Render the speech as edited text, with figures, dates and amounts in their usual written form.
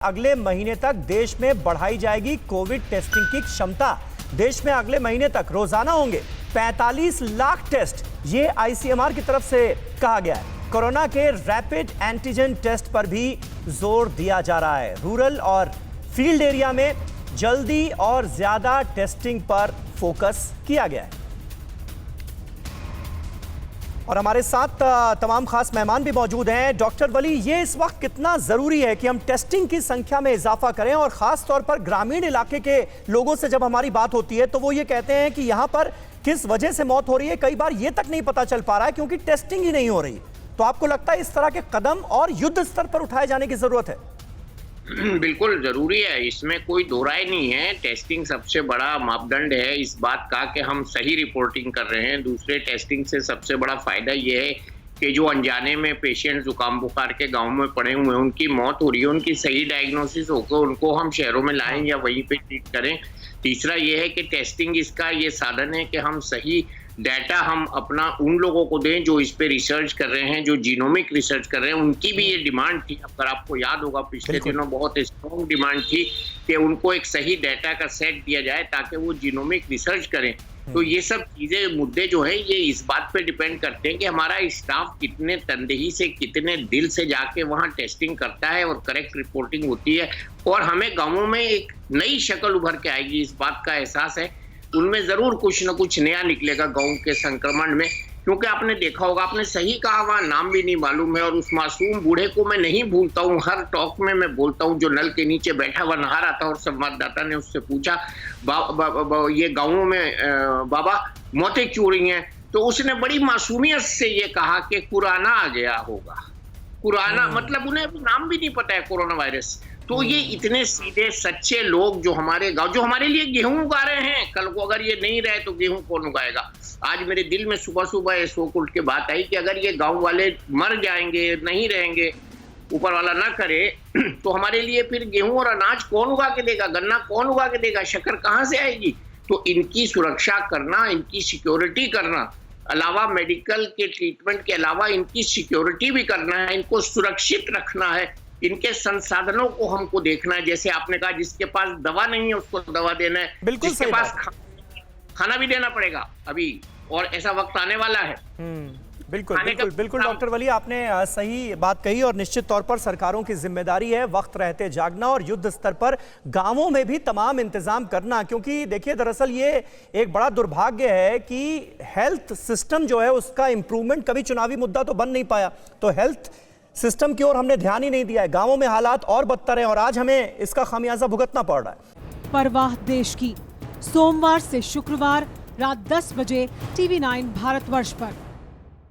अगले महीने तक देश में बढ़ाई जाएगी कोविड टेस्टिंग की क्षमता। देश में अगले महीने तक रोजाना होंगे 45 लाख टेस्ट, ये आईसीएमआर की तरफ से कहा गया है। कोरोना के रैपिड एंटीजन टेस्ट पर भी जोर दिया जा रहा है। रूरल और फील्ड एरिया में जल्दी और ज्यादा टेस्टिंग पर फोकस किया गया है। और हमारे साथ तमाम खास मेहमान भी मौजूद हैं। डॉक्टर वली, ये इस वक्त कितना जरूरी है कि हम टेस्टिंग की संख्या में इजाफा करें, और खास तौर पर ग्रामीण इलाके के लोगों से जब हमारी बात होती है तो वो ये कहते हैं कि यहाँ पर किस वजह से मौत हो रही है कई बार ये तक नहीं पता चल पा रहा है क्योंकि टेस्टिंग ही नहीं हो रही। तो आपको लगता है इस तरह के कदम और युद्ध स्तर पर उठाए जाने की जरूरत है? बिल्कुल जरूरी है, इसमें कोई दो राय नहीं है। टेस्टिंग सबसे बड़ा मापदंड है इस बात का कि हम सही रिपोर्टिंग कर रहे हैं। दूसरे टेस्टिंग से सबसे बड़ा फायदा ये है कि जो अनजाने में पेशेंट जुकाम बुखार के गांव में पड़े हुए हैं, उनकी मौत हो रही है, उनकी सही डायग्नोसिस होकर उनको हम शहरों में लाएं या वहीं पे ट्रीट करें। तीसरा ये है कि टेस्टिंग इसका ये साधन है कि हम सही डाटा हम अपना उन लोगों को दें जो इस पे रिसर्च कर रहे हैं, जो जीनोमिक रिसर्च कर रहे हैं। उनकी भी ये डिमांड थी, अगर आपको याद होगा पिछले दिनों बहुत स्ट्रॉन्ग डिमांड थी कि उनको एक सही डाटा का सेट दिया जाए ताकि वो जीनोमिक रिसर्च करें। तो ये सब चीजें मुद्दे जो है ये इस बात पे डिपेंड करते हैं कि हमारा स्टाफ कितने तनदेही से कितने दिल से जाके वहाँ टेस्टिंग करता है और करेक्ट रिपोर्टिंग होती है। और हमें गाँवों में एक नई शक्ल उभर के आएगी, इस बात का एहसास है। उनमें जरूर कुछ न कुछ नया निकलेगा गांव के संक्रमण में, क्योंकि आपने देखा होगा, आपने सही कहा, वहाँ नाम भी नहीं मालूम है। और उस मासूम बूढ़े को मैं नहीं भूलता हूँ, हर टॉक में मैं बोलता हूँ, जो नल के नीचे बैठा हुआ नहा रहा था और संवाददाता ने उससे पूछा ये गाँवों में बाबा मौतें क्यों हो रही हैं, तो उसने बड़ी मासूमियत से ये कहा कि कुराना आ गया होगा। कुराना मतलब उन्हें अभी नाम भी नहीं पता है कोरोना वायरस। तो ये इतने सीधे सच्चे लोग जो हमारे गांव, जो हमारे लिए गेहूं उगा रहे हैं, कल को अगर ये नहीं रहे तो गेहूं कौन उगाएगा। आज मेरे दिल में सुबह सुबह ये शोक उठ के बात आई कि अगर ये गांव वाले मर जाएंगे, नहीं रहेंगे, ऊपर वाला ना करे, तो हमारे लिए फिर गेहूं और अनाज कौन उगा के देगा, गन्ना कौन उगा के देगा, शक्कर कहाँ से आएगी। तो इनकी सुरक्षा करना, इनकी सिक्योरिटी करना, अलावा मेडिकल के ट्रीटमेंट के अलावा इनकी सिक्योरिटी भी करना है, इनको सुरक्षित रखना है, इनके संसाधनों को हमको देखना है। जैसे आपने कहा, जिसके पास दवा नहीं है उसको दवा देना है, बिल्कुल जिसके पास खाना भी देना पड़ेगा अभी, और ऐसा वक्त आने वाला है। बिल्कुल बिल्कुल बिल्कुल डॉक्टर वली, आपने सही बात कही। और निश्चित तौर पर सरकारों की जिम्मेदारी है वक्त रहते जागना और युद्ध स्तर पर गांवों में भी तमाम इंतजाम करना। क्योंकि देखिए, दरअसल ये एक बड़ा दुर्भाग्य है कि हेल्थ सिस्टम जो है उसका इंप्रूवमेंट कभी चुनावी मुद्दा तो बन नहीं पाया। तो हेल्थ सिस्टम की ओर हमने ध्यान ही नहीं दिया है, गांवों में हालात और बदतर हैं और आज हमें इसका खामियाजा भुगतना पड़ रहा है। परवाह देश की, सोमवार से शुक्रवार रात 10 बजे TV9 भारतवर्ष पर।